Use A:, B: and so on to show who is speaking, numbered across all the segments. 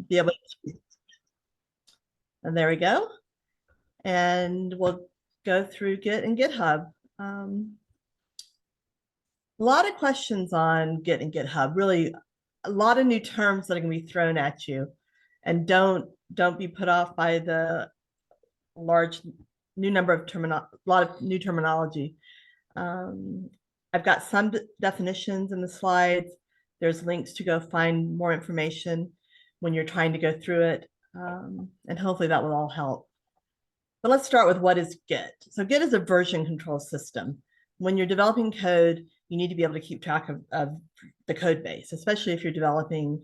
A: be able to, and there we go. And we'll go through Git and GitHub. A lot of questions on Git and GitHub, really a lot of new terms that are going to be thrown at you. And don't be put off by the large new number of a lot of new terminology. I've got some definitions in the slides. There's links to go find more information when you're trying to go through it. And hopefully that will all help. But let's start with what is Git. So Git is a version control system. When you're developing code, you need to be able to keep track of the code base, especially if you're developing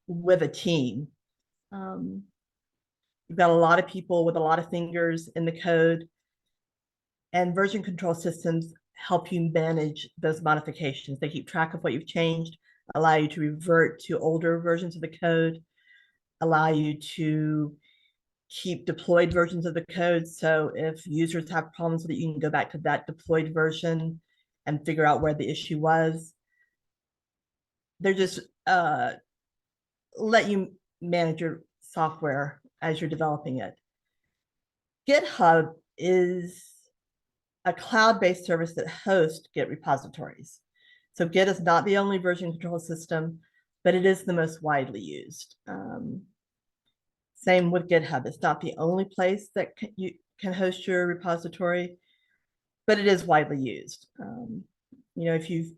A: with a team. You've got a lot of people with a lot of fingers in the code, and version control systems help you manage those modifications. They keep track of what you've changed, allow you to revert to older versions of the code, allow you to keep deployed versions of the code. So if users have problems with it, you can go back to that deployed version and figure out where the issue was. They're just let you manage your software as you're developing it. GitHub is a cloud-based service that hosts Git repositories. So Git is not the only version control system, but it is the most widely used. Same with GitHub. It's not the only place that you can host your repository, but it is widely used. You know, if you've,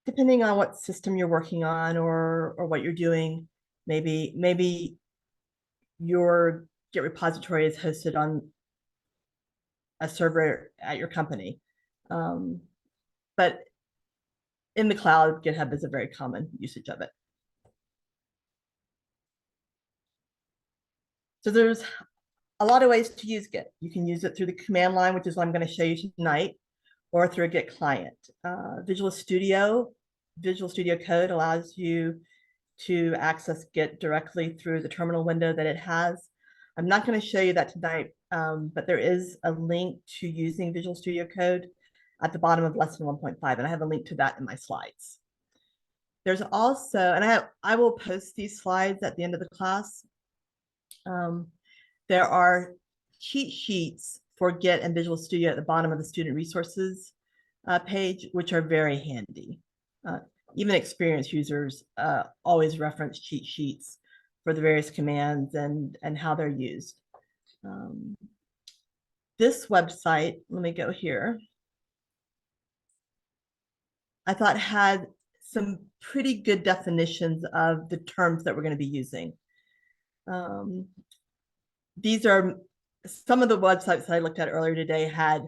A: depending on what system you're working on or what you're doing, maybe your Git repository is hosted on a server at your company. But in the cloud, GitHub is a very common usage of it. So there's a lot of ways to use Git. You can use it through the command line, which is what I'm going to show you tonight, or through a Git client. Visual Studio Code allows you to access Git directly through the terminal window that it has. I'm not going to show you that tonight, but there is a link to using Visual Studio Code at the bottom of lesson 1.5, and I have a link to that in my slides. There's also, and I will post these slides at the end of the class. There are cheat sheets for Git and Visual Studio at the bottom of the student resources page, which are very handy. Even experienced users always reference cheat sheets for the various commands and how they're used. This website, let me go here, I thought had some pretty good definitions of the terms that we're going to be using. These are some of the websites I looked at earlier today had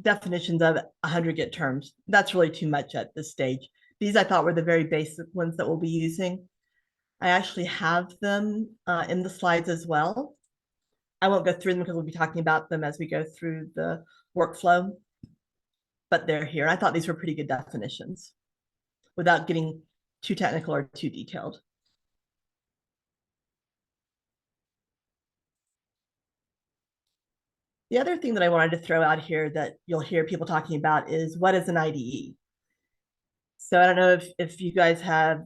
A: definitions of 100 Git terms. That's really too much at this stage. These I thought were the very basic ones that we'll be using. I actually have them in the slides as well. I won't go through them because we'll be talking about them as we go through the workflow, but they're here. I thought these were pretty good definitions without getting too technical or too detailed. The other thing that I wanted to throw out here that you'll hear people talking about is what is an IDE? So I don't know if you guys have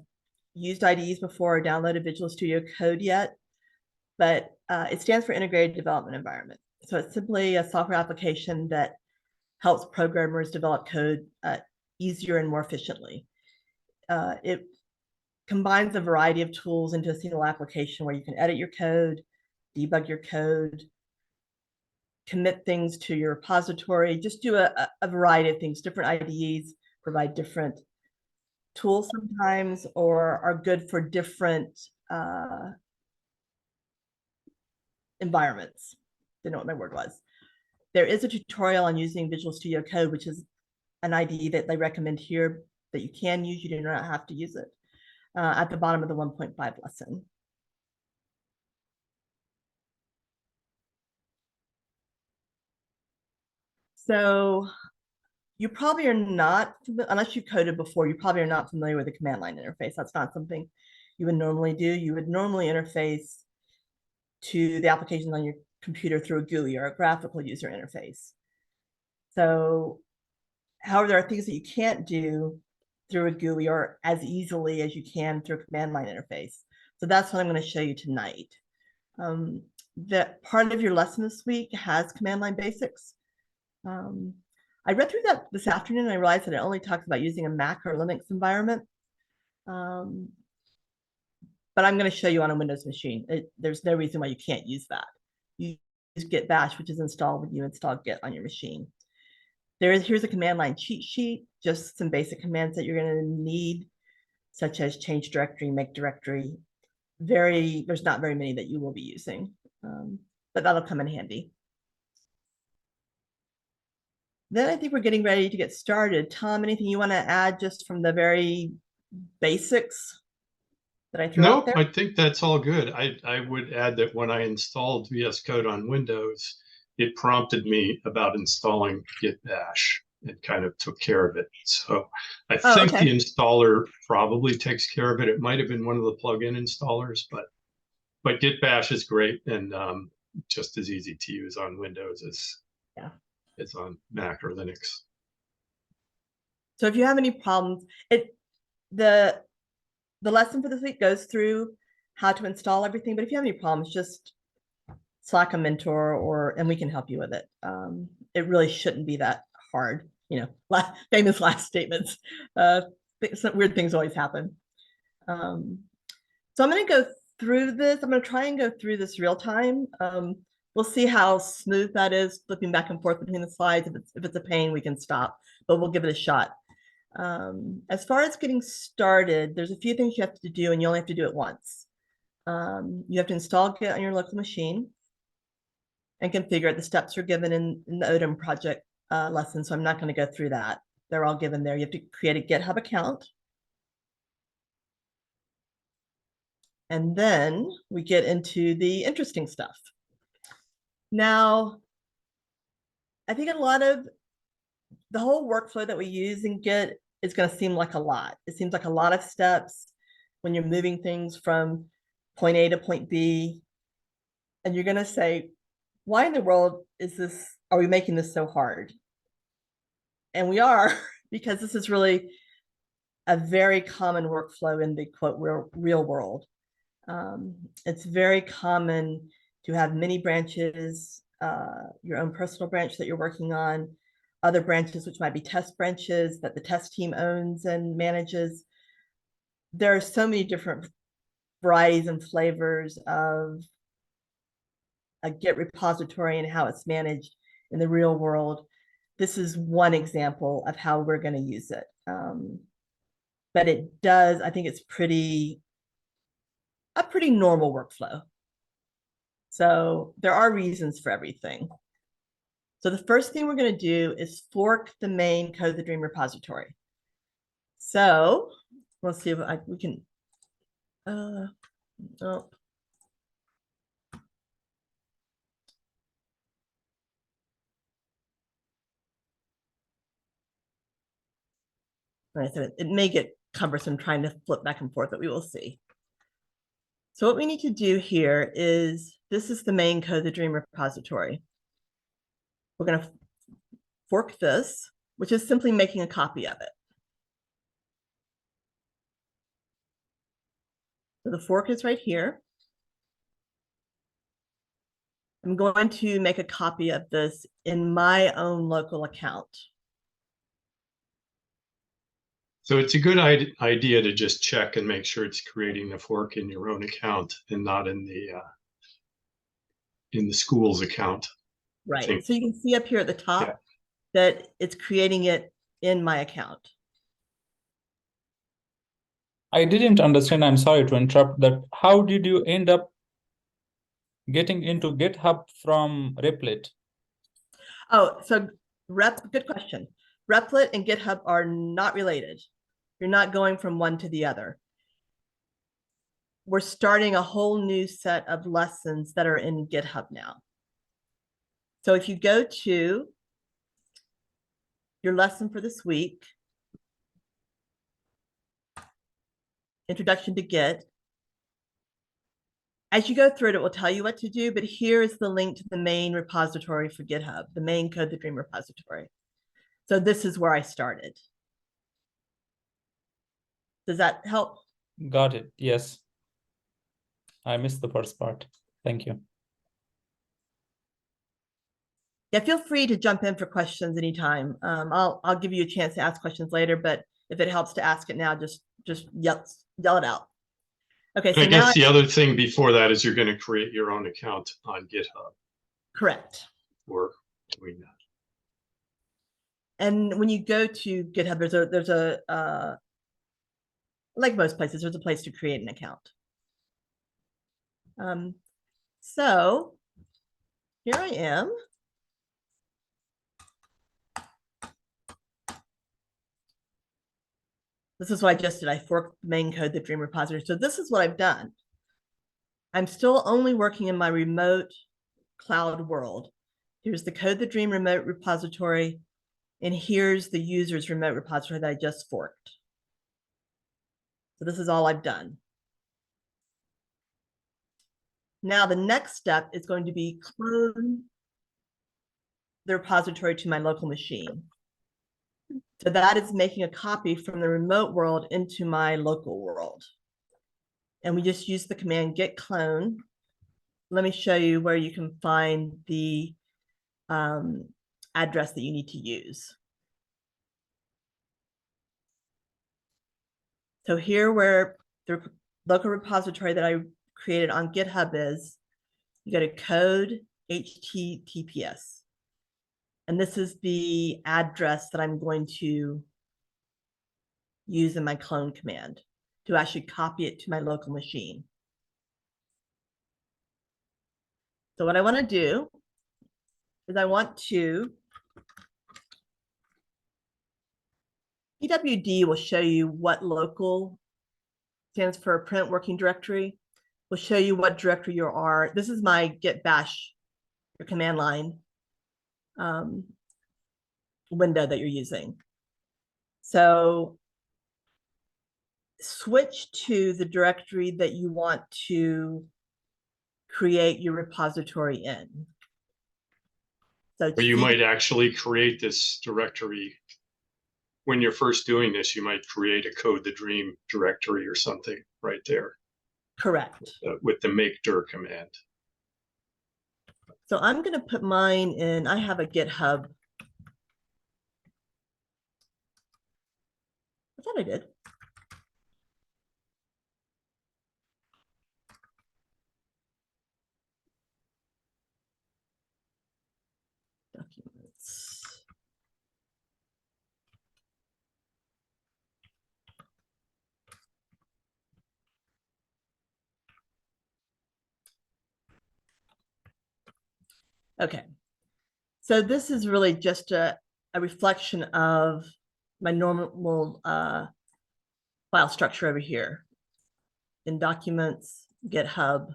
A: used IDEs before or downloaded Visual Studio Code yet, but it stands for Integrated Development Environment. So it's simply a software application that helps programmers develop code easier and more efficiently. It combines a variety of tools into a single application where you can edit your code, debug your code, commit things to your repository, just do a variety of things. Different IDEs provide different tools sometimes, or are good for different environments. Didn't know what my word was. There is a tutorial on using Visual Studio Code, which is an IDE that they recommend here that you can use. You do not have to use it at the bottom of the 1.5 lesson. So you probably are not, unless you've coded before, you probably are not familiar with the command line interface. That's not something you would normally do. You would normally interface to the applications on your computer through a GUI or a graphical user interface. So, however, there are things that you can't do through a GUI or as easily as you can through a command line interface. So that's what I'm going to show you tonight. That part of your lesson this week has command line basics. I read through that this afternoon and I realized that it only talks about using a Mac or Linux environment. But I'm going to show you on a Windows machine. There's no reason why you can't use that. You use git bash, which is installed when you install git on your machine. Here's a command line cheat sheet, just some basic commands that you're going to need, such as change directory, make directory. There's not very many that you will be using, but that'll come in handy. Then I think we're getting ready to get started. Tom, anything you want to add just from the very basics that I threw out there?
B: I think that's all good. I would add that when I installed VS Code on Windows, it prompted me about installing git bash. It kind of took care of it. So I think the installer probably takes care of it. It might have been one of the plugin installers, but git bash is great and just as easy to use on Windows as on Mac or Linux.
A: So if you have any problems, the lesson for this week goes through how to install everything, but if you have any problems, just Slack a mentor and we can help you with it. It really shouldn't be that hard, famous last statements. Some weird things always happen. So I'm going to go through this. I'm going to try and go through this real time. We'll see how smooth that is, flipping back and forth between the slides. If it's a pain, we can stop, but we'll give it a shot. As far as getting started, there's a few things you have to do, and you only have to do it once. You have to install Git on your local machine and configure it. The steps are given in the Odin project lesson, so I'm not going to go through that. They're all given there. You have to create a GitHub account. And then we get into the interesting stuff. Now, I think a lot of the whole workflow that we use in Git is going to seem like a lot. It seems like a lot of steps when you're moving things from point A to point B. And you're going to say, why in the world are we making this so hard? And we are, because this is really a very common workflow in the quote real world. It's very common to have many branches, your own personal branch that you're working on, other branches, which might be test branches that the test team owns and manages. There are so many different varieties and flavors of a Git repository and how it's managed in the real world. This is one example of how we're going to use it. But I think it's a pretty normal workflow. So there are reasons for everything. So the first thing we're going to do is fork the main Code the Dream repository. So let's see if we can. Oh. Right, so it may get cumbersome trying to flip back and forth, but we will see. So what we need to do here is, this is the main Code the Dream repository. We're going to fork this, which is simply making a copy of it. So the fork is right here. I'm going to make a copy of this in my own local account.
B: So it's a good idea to just check and make sure it's creating the fork in your own account and not in the school's account.
A: Right. So you can see up here at the top that it's creating it in my account.
C: I didn't understand. I'm sorry to interrupt that. How did you end up getting into GitHub from Replit?
A: Oh, so good question. Replit and GitHub are not related. You're not going from one to the other. We're starting a whole new set of lessons that are in GitHub now. So if you go to your lesson for this week, Introduction to Git, as you go through it, it will tell you what to do, but here is the link to the main repository for GitHub, the main Code the Dream repository. So this is where I started. Does that help?
C: Got it. Yes. I missed the first part. Thank you.
A: Yeah, feel free to jump in for questions anytime. I'll give you a chance to ask questions later, but if it helps to ask it now, just yell it out. Okay, so
B: I
A: now
B: guess the other thing before that is you're going to create your own account on GitHub.
A: correct.
B: Or doing that.
A: And when you go to GitHub, there's a like most places, there's a place to create an account. So here I am. This is what I just did. I forked the main code, the Dream repository. So this is what I've done. I'm still only working in my remote cloud world. Here's the code, the Dream remote repository, and here's the user's remote repository that I just forked. So this is all I've done. Now the next step is going to be clone the repository to my local machine. So that is making a copy from the remote world into my local world. And we just use the command git clone. Let me show you where you can find the address that you need to use. So here where the local repository that I created on GitHub is, you go to code HTTPS. And this is the address that I'm going to use in my clone command to actually copy it to my local machine. So what I want to do is I want to, PWD will show you what local stands for print working directory. Will show you what directory you are. This is my git bash, your command line window that you're using. So switch to the directory that you want to create your repository in. So
B: Or you might actually create this directory. When you're first doing this, you might create a code the dream directory or something right there.
A: Correct.
B: With the make dir command.
A: So I'm going to put mine in, I have a GitHub. I thought I did. Documents. Okay. So this is really just a reflection of my normal file structure over here in Documents, GitHub.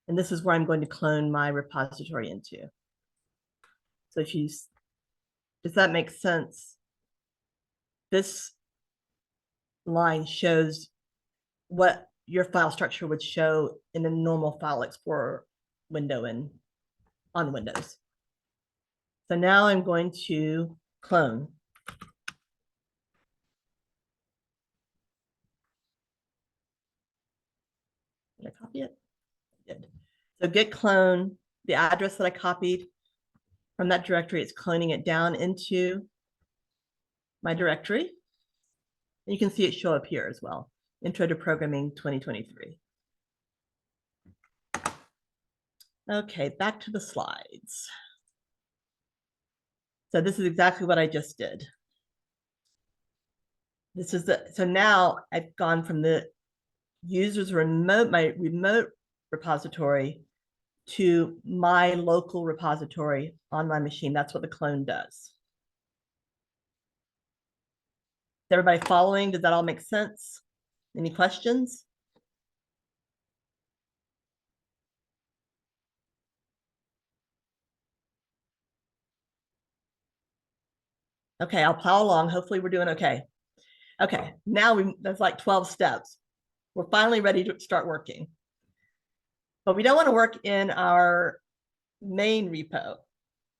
A: And this is where I'm going to clone my repository into. So if you, does that make sense? This line shows what your file structure would show in a normal File Explorer window on Windows. So now I'm going to clone. Did I copy it? I did. So git clone, the address that I copied from that directory, it's cloning it down into my directory. And you can see it show up here as well. Intro to Programming 2023. Okay, back to the slides. So this is exactly what I just did. This is so now I've gone from the user's remote, my remote repository to my local repository on my machine. That's what the clone does. Is everybody following? Does that all make sense? Any questions? Okay, I'll plow along. Hopefully we're doing okay. Okay, now that's like 12 steps. We're finally ready to start working. But we don't want to work in our main repo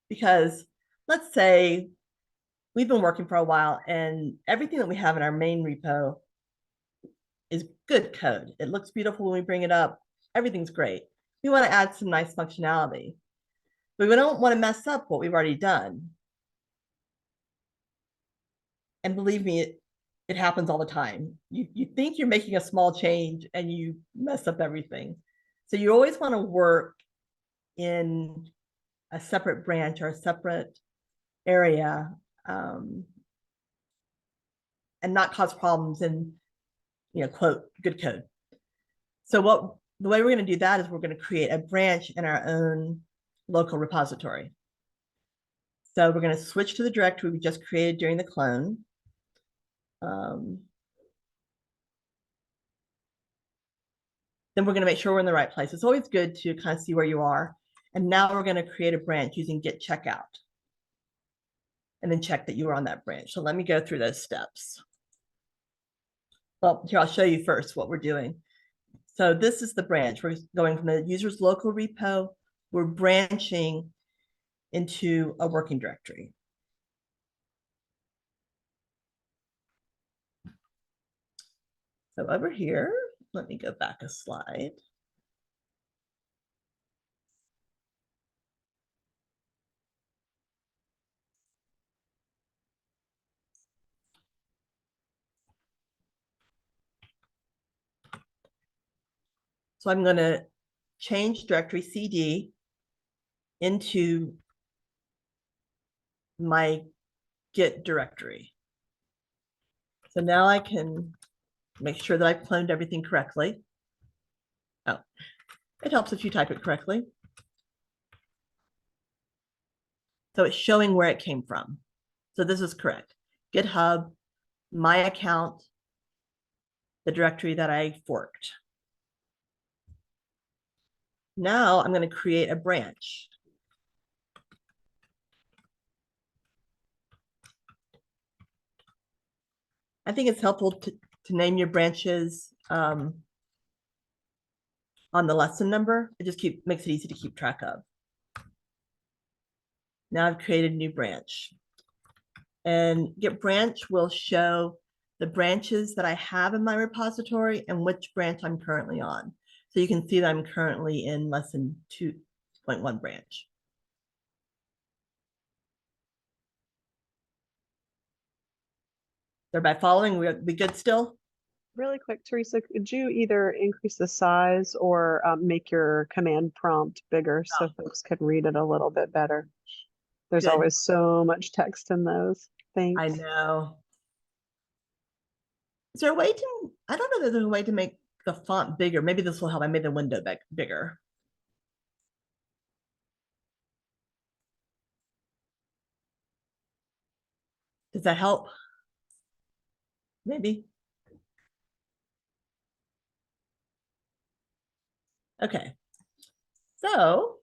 A: because let's say we've been working for a while and everything that we have in our main repo is good code. It looks beautiful when we bring it up. Everything's great. We want to add some nice functionality, but we don't want to mess up what we've already done. And believe me, it happens all the time. You think you're making a small change and you mess up everything. So you always want to work in a separate branch or a separate area, and not cause problems in, quote, good code. So the way we're going to do that is we're going to create a branch in our own local repository. So we're going to switch to the directory we just created during the clone. Then we're going to make sure we're in the right place. It's always good to kind of see where you are. And now we're going to create a branch using git checkout. And then check that you are on that branch. So let me go through those steps. Well, here, I'll show you first what we're doing. So this is the branch. We're going from the user's local repo. We're branching into a working directory. So over here, let me go back a slide. So I'm going to change directory CD into my Git directory. So now I can make sure that I've cloned everything correctly. Oh, it helps if you type it correctly. So it's showing where it came from. So this is correct. GitHub, my account, the directory that I forked. Now I'm going to create a branch. I think it's helpful to name your branches on the lesson number. It just makes it easy to keep track of. Now I've created a new branch. And Git branch will show the branches that I have in my repository and which branch I'm currently on. So you can see that I'm currently in lesson 2.1 branch. Everybody following? We good still?
D: Really quick, Teresa, could you either increase the size or make your command prompt bigger so folks can read it a little bit better? There's
A: Good.
D: always so much text in those. Thanks.
A: I know. Is there a way to, I don't know if there's a way to make the font bigger. Maybe this will help. I made the window bigger. Does that help? Maybe. Okay. So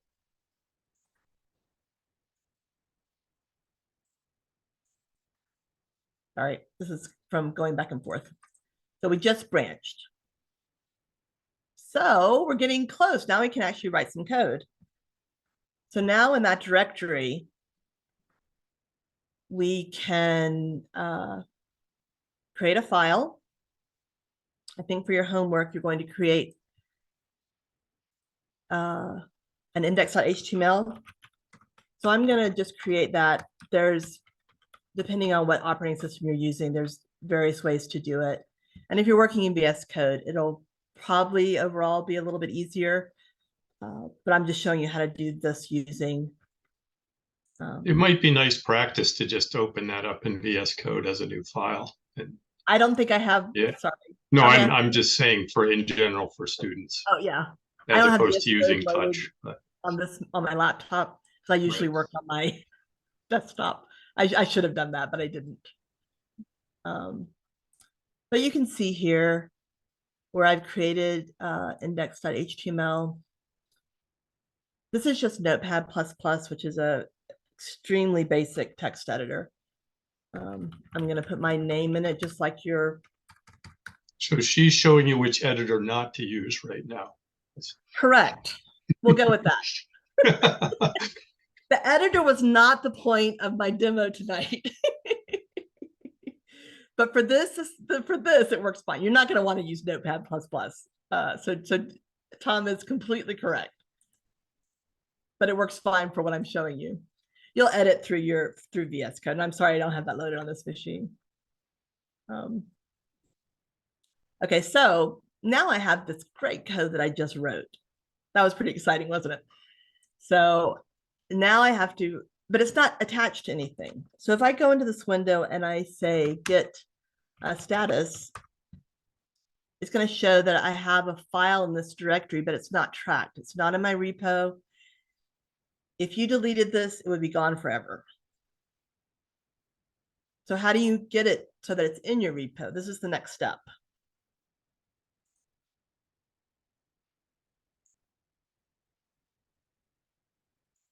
A: all right, this is from going back and forth. So we just branched. So we're getting close. Now we can actually write some code. So now in that directory, we can create a file. I think for your homework, you're going to create an index.html. So I'm going to just create that. There's, depending on what operating system you're using, there's various ways to do it. And if you're working in VS Code, it'll probably overall be a little bit easier. But I'm just showing you how to do this using.
B: It might be nice practice to just open that up in VS Code as a new file. And
A: I don't think I have.
B: Yeah.
A: Sorry.
B: no, I'm just saying for in general for students.
A: Oh yeah.
B: As opposed to using touch. But.
A: On my laptop, because I usually work on my desktop. I should have done that, but I didn't. But you can see here where I've created index.html. This is just Notepad++, which is a extremely basic text editor. I'm going to put my name in it, just like your.
B: So she's showing you which editor not to use right now.
A: Correct. We'll go with that. The editor was not the point of my demo tonight. But for this, it works fine. You're not going to want to use Notepad++. So Tom is completely correct. But it works fine for what I'm showing you. You'll edit through VS Code. And I'm sorry I don't have that loaded on this machine. Okay, so now I have this great code that I just wrote. That was pretty exciting, wasn't it? So now I have to, but it's not attached to anything. So if I go into this window and I say git status, it's going to show that I have a file in this directory, but it's not tracked. It's not in my repo. If you deleted this, it would be gone forever. So how do you get it so that it's in your repo? This is the next step.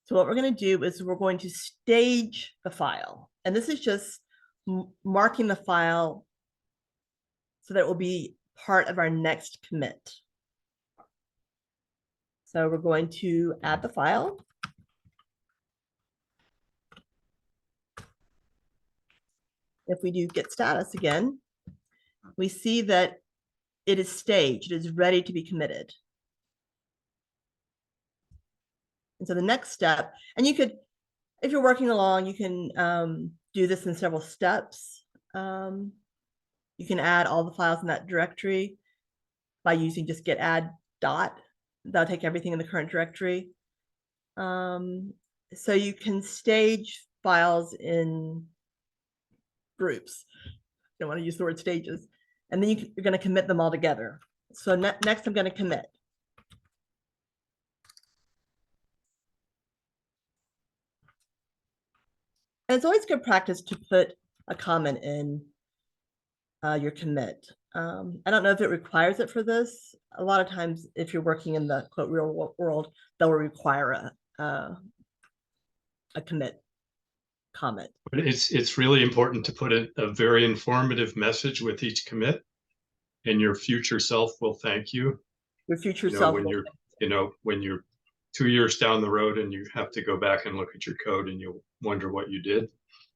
A: So what we're going to do is we're going to stage the file. And this is just marking the file so that it will be part of our next commit. So we're going to add the file. If we do git status again, we see that it is staged, it is ready to be committed. And so the next step, and you could, if you're working along, you can do this in several steps. You can add all the files in that directory by using just git add dot. That'll take everything in the current directory. So you can stage files in groups. Don't want to use the word stages. And then you're going to commit them all together. So next I'm going to commit. And it's always good practice to put a comment in your commit. I don't know if it requires it for this. A lot of times, if you're working in the quote real world, they'll require a commit comment.
B: But it's really important to put a very informative message with each commit, and your future self will thank you.
A: Your future self.
B: When you're 2 years down the road and you have to go back and look at your code and you'll wonder what you did.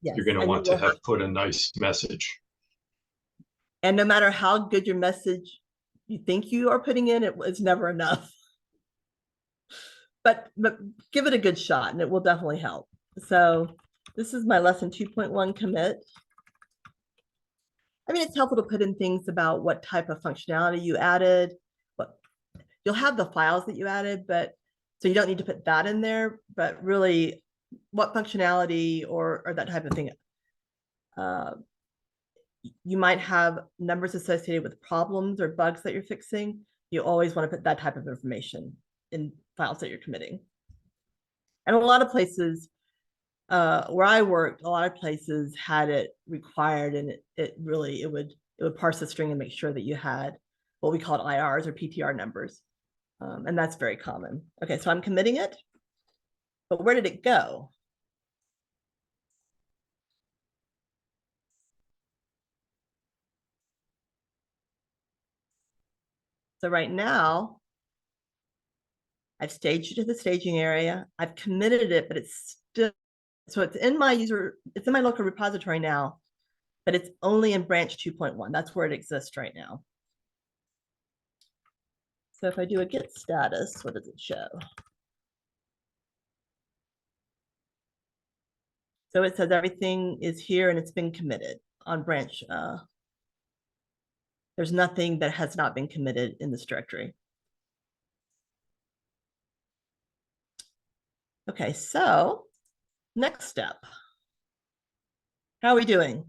B: Yes. You're going to want to have put a nice message.
A: And no matter how good your message you think you are putting in, it's never enough. But give it a good shot and it will definitely help. So this is my lesson 2.1 commit. I mean, it's helpful to put in things about what type of functionality you added. You'll have the files that you added, but so you don't need to put that in there, but really what functionality or that type of thing. You might have numbers associated with problems or bugs that you're fixing. You always want to put that type of information in files that you're committing. And a lot of places where I worked, a lot of places had it required, and it would parse the string and make sure that you had what we called IRs or PTR numbers. And that's very common. Okay, so I'm committing it, but where did it go? So right now, I've staged it to the staging area. I've committed it, but it's still, so it's in my local repository now, but it's only in branch 2.1. That's where it exists right now. So if I do a git status, what does it show? So it says everything is here and it's been committed on branch. There's nothing that has not been committed in this directory. Okay, so next step. How are we doing?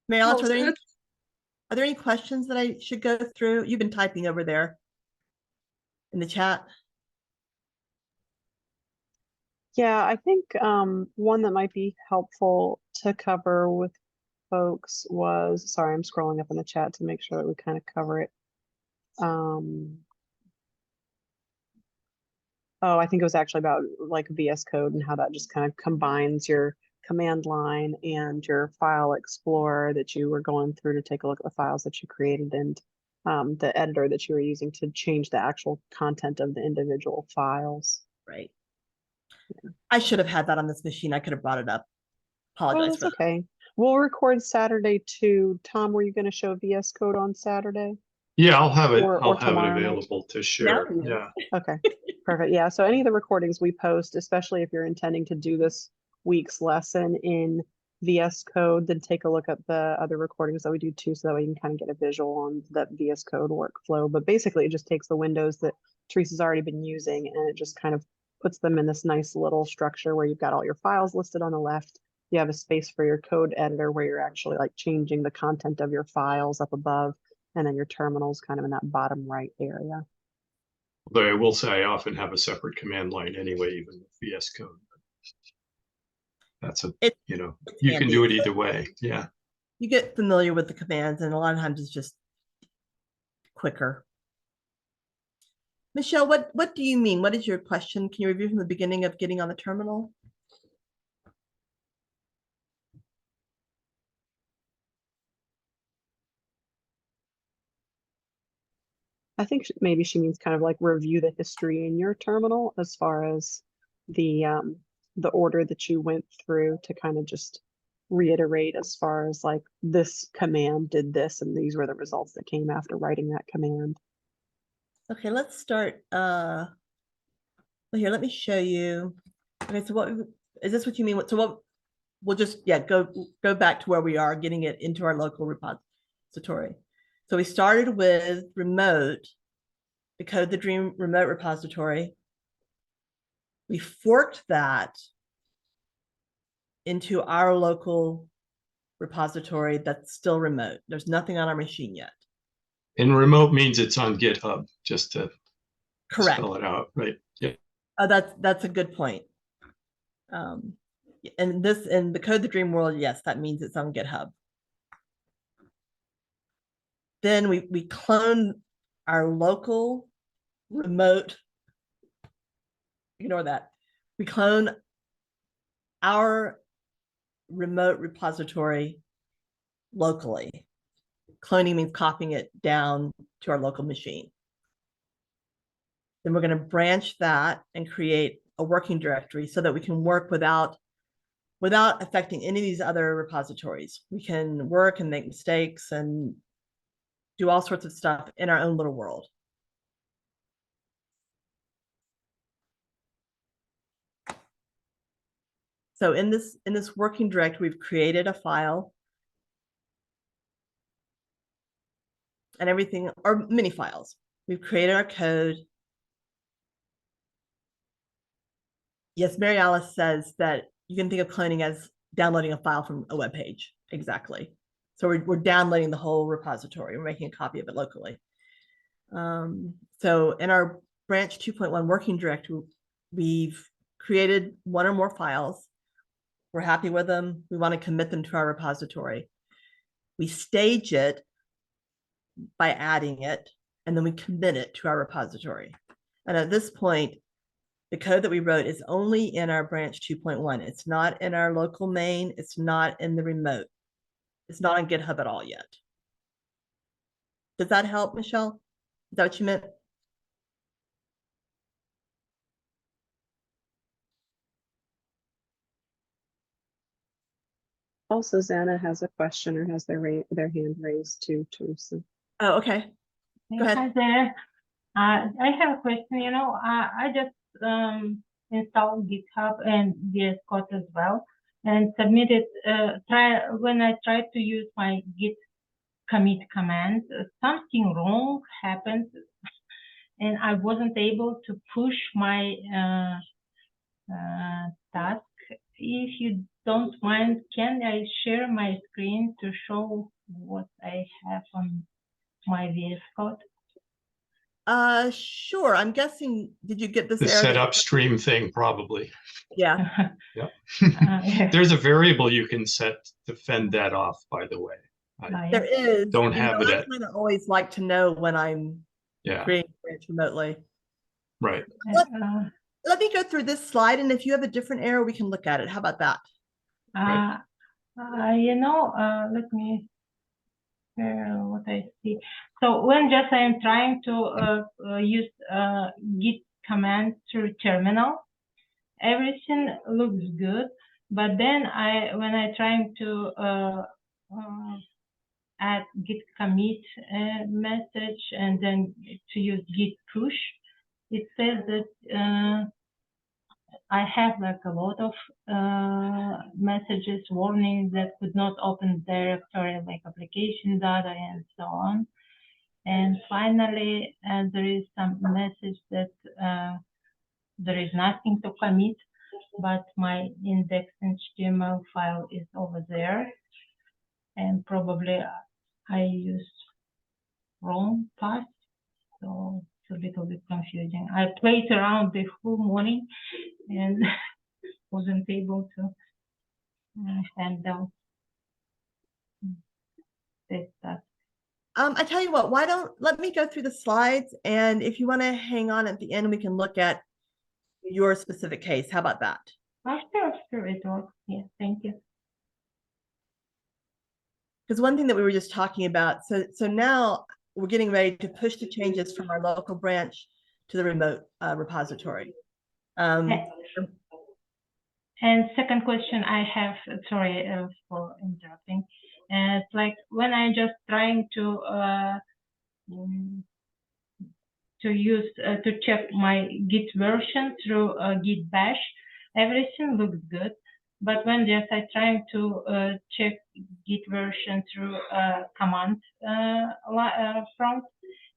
A: Mary Alice, are there any questions that I should go through? You've been typing over there in the chat.
D: Yeah, I think one that might be helpful to cover with folks was, sorry, I'm scrolling up in the chat to make sure that we kind of cover it. Oh, I think it was actually about like VS Code and how that just kind of combines your command line and your file explorer that you were going through to take a look at the files that you created, and the editor that you were using to change the actual content of the individual files.
A: Right. I should have had that on this machine. I could have brought it up.
D: Oh,
A: Apologize
D: that's
A: for that.
D: okay. We'll record Saturday too. Tom, were you going to show VS Code on Saturday?
B: Yeah, I'll have it.
D: Or
B: I'll have it
D: tomorrow night?
B: available to share. Yeah.
D: Okay, perfect. Yeah, so any of the recordings we post, especially if you're intending to do this week's lesson in VS Code, then take a look at the other recordings that we do too, so that way you can kind of get a visual on that VS Code workflow. But basically, it just takes the windows that Teresa's already been using, and it just kind of puts them in this nice little structure where you've got all your files listed on the left. You have a space for your code editor where you're actually like changing the content of your files up above, and then your terminal's kind of in that bottom right area.
B: Although I will say I often have a separate command line anyway, even with VS Code. That's you can do it either way. Yeah.
A: You get familiar with the commands, and a lot of times it's just quicker. Michelle, what do you mean? What is your question? Can you review from the beginning of getting on the terminal?
D: I think maybe she means kind of like review the history in your terminal as far as the order that you went through to kind of just reiterate as far as like this command did this and these were the results that came after writing that command.
A: Okay, let's start. Well, here, let me show you. Okay, so what is this? What you mean? So what? We'll just go back to where we are, getting it into our local repository. So we started with remote, the Code the Dream remote repository. We forked that into our local repository that's still remote. There's nothing on our machine yet.
B: And remote means it's on GitHub, just to
A: Correct.
B: spell it out, right? Yeah.
A: Oh, that's a good point. And this in the Code the Dream world, yes, that means it's on GitHub. Then we clone our local remote. Ignore that. We clone our remote repository locally. Cloning means copying it down to our local machine. Then we're going to branch that and create a working directory so that we can work without affecting any of these other repositories. We can work and make mistakes and do all sorts of stuff in our own little world. So in this working directory, we've created a file and everything, or mini files. We've created our code. Yes, Mary Alice says that you can think of cloning as downloading a file from a web page. Exactly. So we're downloading the whole repository. We're making a copy of it locally. So in our branch 2.1 working directory, we've created one or more files. We're happy with them. We want to commit them to our repository. We stage it by adding it, and then we commit it to our repository. And at this point, the code that we wrote is only in our branch 2.1. It's not in our local main. It's not in the remote. It's not on GitHub at all yet. Does that help, Michelle? Is that what you meant?
D: Also, Zana has a question or has their hand raised to Teresa.
A: Oh, okay. Go ahead.
E: Hi there. I have a question. I just installed GitHub and VS Code as well, and submitted. When I tried to use my Git commit command, something wrong happened, and I wasn't able to push my task. If you don't mind, can I share my screen to show what I have on my VS Code?
A: Sure. I'm guessing, did you get this
B: The
A: error?
B: set upstream thing, probably.
A: Yeah.
B: Yeah. There's a variable you can set to fend that off, by the way.
A: There is.
B: Don't have it at.
A: I always like to know when I'm creating a branch remotely.
B: Right.
A: Let me go through this slide, and if you have a different error, we can look at it. How about that?
B: Right.
E: Let me share what I see. So when just I am trying to use Git command through terminal, everything looks good. But then when I trying to add git commit message and then to use git push, it says that I have like a lot of messages, warnings that could not open directory, like application data and so on. And finally, there is some message that there is nothing to commit, but my index.html file is over there. And probably I used wrong path, so it's a little bit confusing. I played around the whole morning and wasn't able to handle this stuff.
A: I tell you what, why don't let me go through the slides, and if you want to hang on at the end, we can look at your specific case. How about that?
E: Oh, sure, it works. Yeah, thank you.
A: Because one thing that we were just talking about, so now we're getting ready to push the changes from our local branch to the remote repository.
E: And second question I have, sorry for interrupting. It's like when I'm just trying to use to check my Git version through Git bash, everything looks good. But when just I trying to check Git version through command prompt,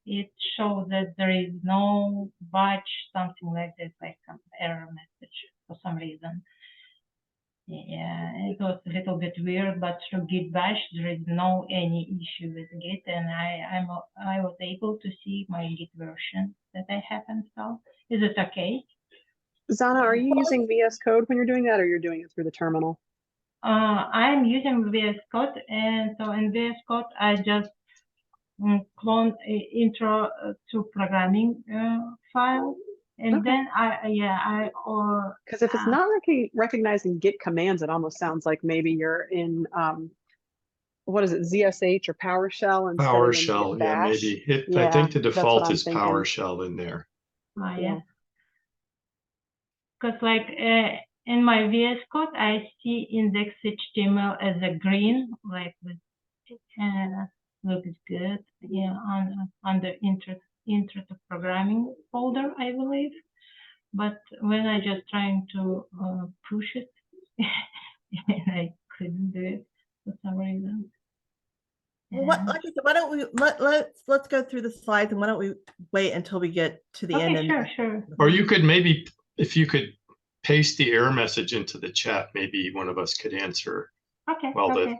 E: it shows that there is no batch, something like this, like some error message for some reason. Yeah, it was a little bit weird, but through Git bash there is no any issue with Git, and I was able to see my Git version that I have installed. Is it okay?
D: Zana, are you using VS Code when you're doing that, or you're doing it through the terminal?
E: I'm using VS Code, and so in VS Code I just clone intro to programming file. And
D: Okay.
E: then
D: Because if it's not recognizing Git commands, it almost sounds like maybe you're in what is it, ZSH or PowerShell instead of in Git
B: PowerShell, yeah,
D: bash.
B: maybe. I think the
D: that's what
B: default
D: I'm
B: is
D: thinking.
B: PowerShell in there.
E: yeah. Because like in my VS Code, I see index.html as a green, like with looks good. Yeah, on the intro to programming folder, I believe. But when I just trying to push it, and I couldn't do it for some reason.
A: Well, like I said, why don't we let's go through the slides, and why don't we wait until we get to the end?
E: Okay, sure.
B: Or you could maybe, if you could paste the error message into the chat, maybe one of us could answer while the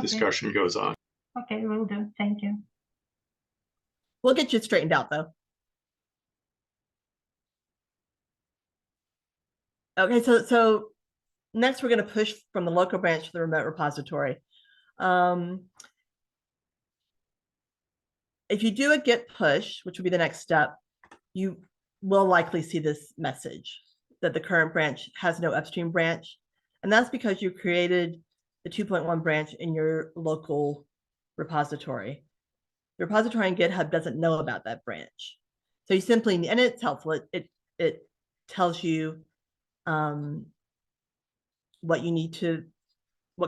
B: discussion goes on.
E: Okay, will do. Thank you.
A: We'll get you straightened out, though. Okay, so next we're going to push from the local branch to the remote repository. If you do a git push, which would be the next step, you will likely see this message that the current branch has no upstream branch. And that's because you created the 2.1 branch in your local repository. The repository in GitHub doesn't know about that branch. So you simply, and it's helpful, it tells you what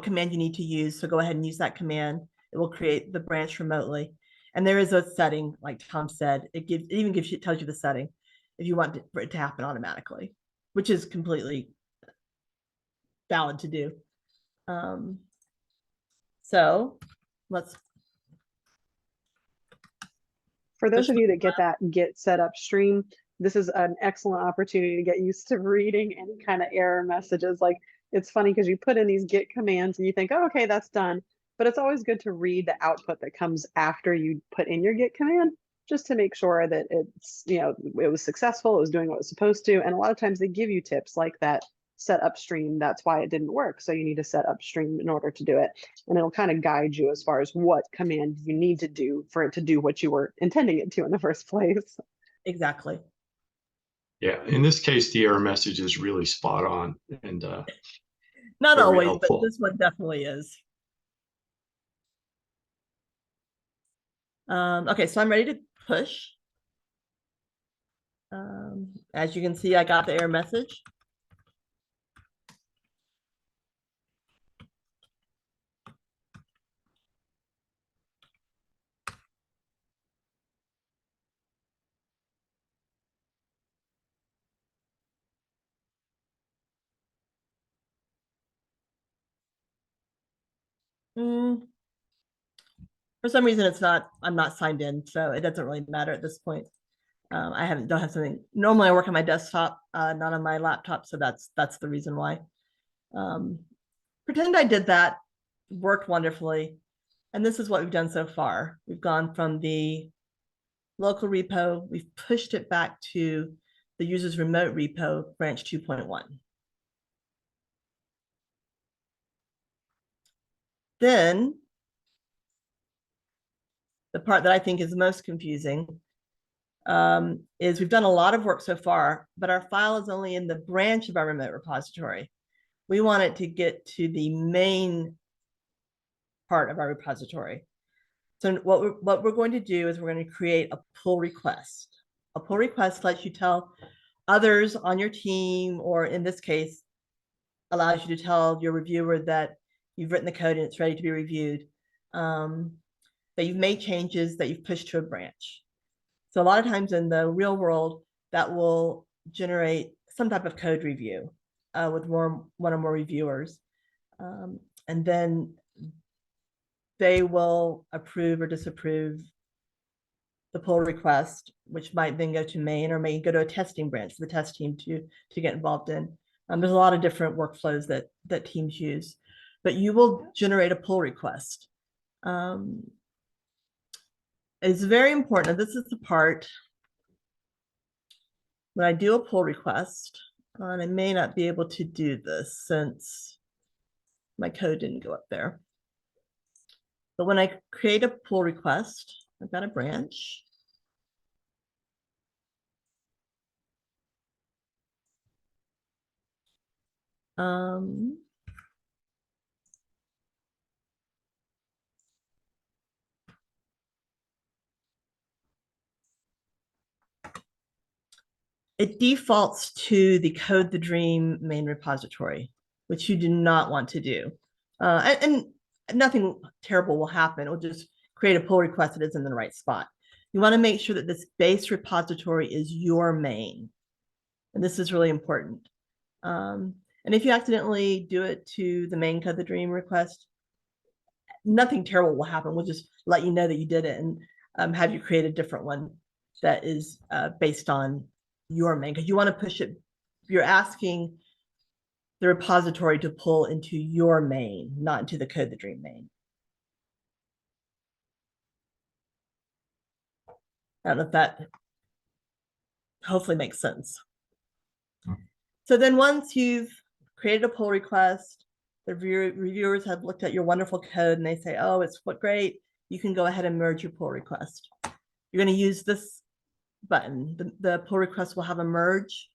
A: command you need to use. So go ahead and use that command. It will create the branch remotely. And there is a setting, like Tom said, it tells you the setting if you want for it to happen automatically, which is completely valid to do. So let's.
D: For those of you that get that Git set upstream, this is an excellent opportunity to get used to reading any kind of error messages. Like, it's funny because you put in these Git commands and you think, oh, okay, that's done. But it's always good to read the output that comes after you put in your Git command, just to make sure that it's, it was successful, it was doing what it was supposed to. And a lot of times they give you tips like that, set upstream, that's why it didn't work. So you need to set upstream in order to do it. And it'll kind of guide you as far as what command you need to do for it to do what you were intending it to in the first place.
A: Exactly.
B: Yeah, in this case, the error message is really spot on and
A: not always,
B: helpful.
A: But this one definitely is. Okay, so I'm ready to push. As you can see, I got the error message. For some reason, I'm not signed in, so it doesn't really matter at this point. I don't have something. Normally I work on my desktop, not on my laptop. So that's the reason why. Pretend I did that, worked wonderfully. And this is what we've done so far. We've gone from the local repo, we've pushed it back to the user's remote repo, branch 2.1. Then the part that I think is the most confusing is we've done a lot of work so far, but our file is only in the branch of our remote repository. We want it to get to the main part of our repository. So what we're going to do is we're going to create a pull request. A pull request lets you tell others on your team, or in this case, allows you to tell your reviewer that you've written the code and it's ready to be reviewed, that you've made changes, that you've pushed to a branch. So a lot of times in the real world, that will generate some type of code review with one or more reviewers. And then they will approve or disapprove the pull request, which might then go to main or may go to a testing branch for the test team to get involved in. There's a lot of different workflows that teams use, but you will generate a pull request. It's very important. This is the part when I do a pull request, and I may not be able to do this since my code didn't go up there. But when I create a pull request, I've got a branch. It defaults to the Code the Dream main repository, which you do not want to do. And nothing terrible will happen. It'll just create a pull request that is in the right spot. You want to make sure that this base repository is your main. And this is really important. And if you accidentally do it to the main Code the Dream request, nothing terrible will happen. We'll just let you know that you did it and have you create a different one that is based on your main, because you want to push it. You're asking the repository to pull into your main, not into the Code the Dream main. I don't know if that hopefully makes sense. So then once you've created a pull request, the reviewers have looked at your wonderful code and they say, oh, it's great. You can go ahead and merge your pull request. You're going to use this button. The pull request will have a merge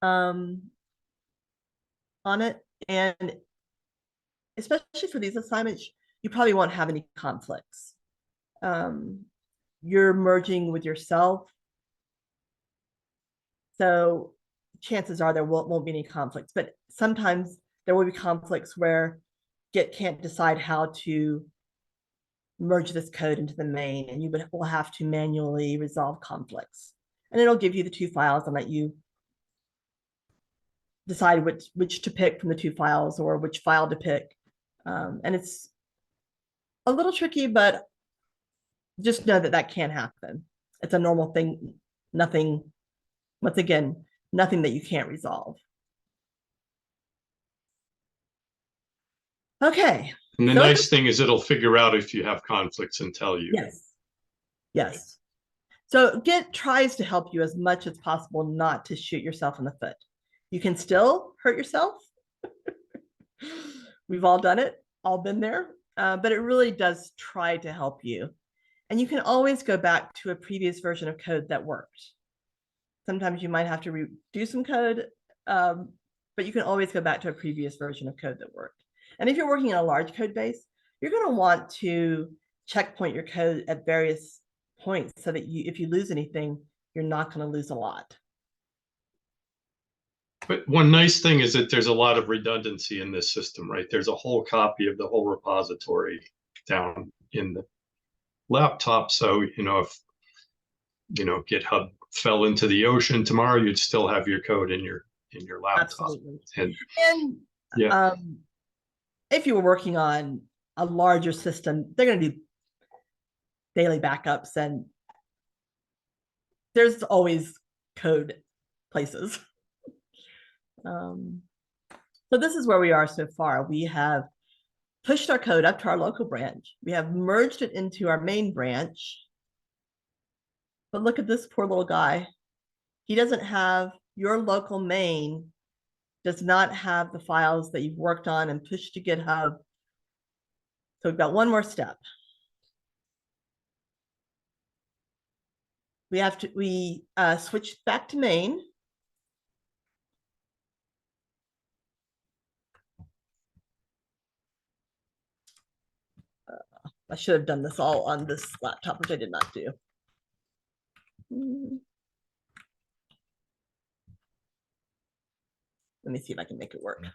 A: on it. And especially for these assignments, you probably won't have any conflicts. You're merging with yourself. So chances are there won't be any conflicts, but sometimes there will be conflicts where Git can't decide how to merge this code into the main, and you will have to manually resolve conflicts. And it'll give you the two files and let you decide which to pick from the two files or which file to pick. And it's a little tricky, but just know that can happen. It's a normal thing. Nothing, once again, nothing that you can't resolve. Okay.
B: And the nice thing is it'll figure out if you have conflicts and tell you.
A: Yes. Yes. So Git tries to help you as much as possible not to shoot yourself in the foot. You can still hurt yourself. We've all done it, all been there, but it really does try to help you. And you can always go back to a previous version of code that worked. Sometimes you might have to redo some code, but you can always go back to a previous version of code that worked. And if you're working in a large code base, you're going to want to checkpoint your code at various points so that if you lose anything, you're not going to lose a lot.
B: But one nice thing is that there's a lot of redundancy in this system, right? There's a whole copy of the whole repository down in the laptop. So, if, GitHub fell into the ocean tomorrow, you'd still have your code in your laptop.
A: Absolutely.
B: And
A: yeah. if you were working on a larger system, they're going to do daily backups, and there's always code places. So this is where we are so far. We have pushed our code up to our local branch. We have merged it into our main branch. But look at this poor little guy. He doesn't have, your local main does not have the files that you've worked on and pushed to GitHub. So we've got one more step. We switch back to main. I should have done this all on this laptop, which I did not do. Let me see if I can make it work.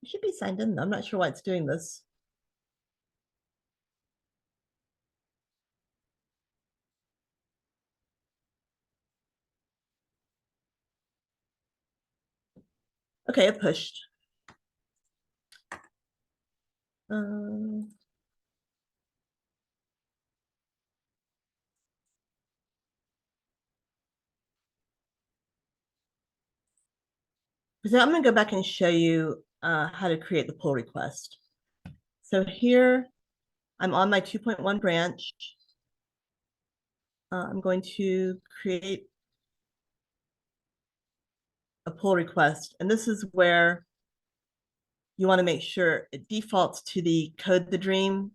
A: It should be signed in. I'm not sure why it's doing this. Okay, it pushed. So I'm going to go back and show you how to create the pull request. So here I'm on my 2.1 branch. I'm going to create a pull request. And this is where you want to make sure it defaults to the Code the Dream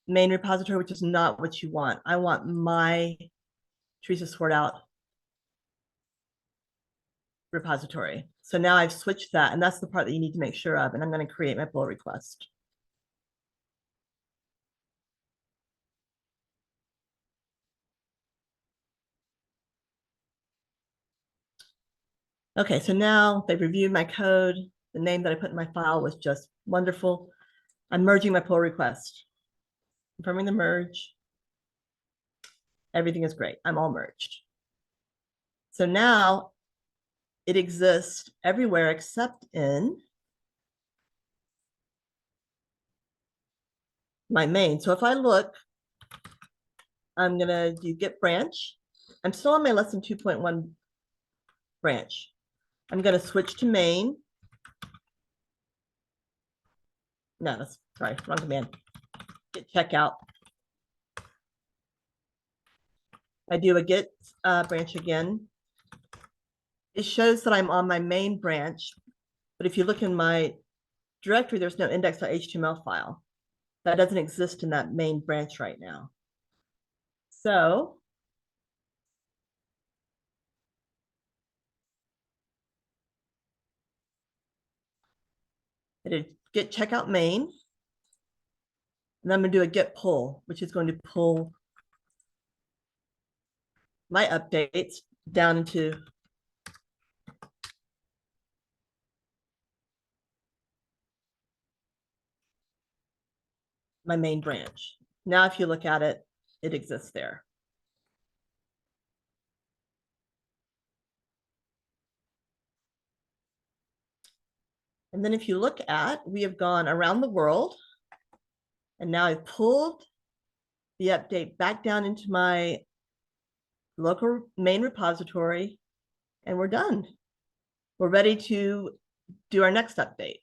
A: main repository, which is not what you want. I want my Teresa Sort Out repository. So now I've switched that, and that's the part that you need to make sure of. And I'm going to create my pull request. Okay, so now they've reviewed my code. The name that I put in my file was just wonderful. I'm merging my pull request. Confirming the merge. Everything is great. I'm all merged. So now it exists everywhere except in my main. So if I look, I'm going to do git branch. I'm still on my lesson 2.1 branch. I'm going to switch to main. No, that's sorry, wrong command. Git checkout. I do a git branch again. It shows that I'm on my main branch, but if you look in my directory, there's no index.html file. That doesn't exist in that main branch right now. So I did git checkout main, and I'm going to do a git pull, which is going to pull my updates down into my main branch. Now, if you look at it, it exists there. And then if you look at, we have gone around the world, and now I've pulled the update back down into my local main repository, and we're done. We're ready to do our next update.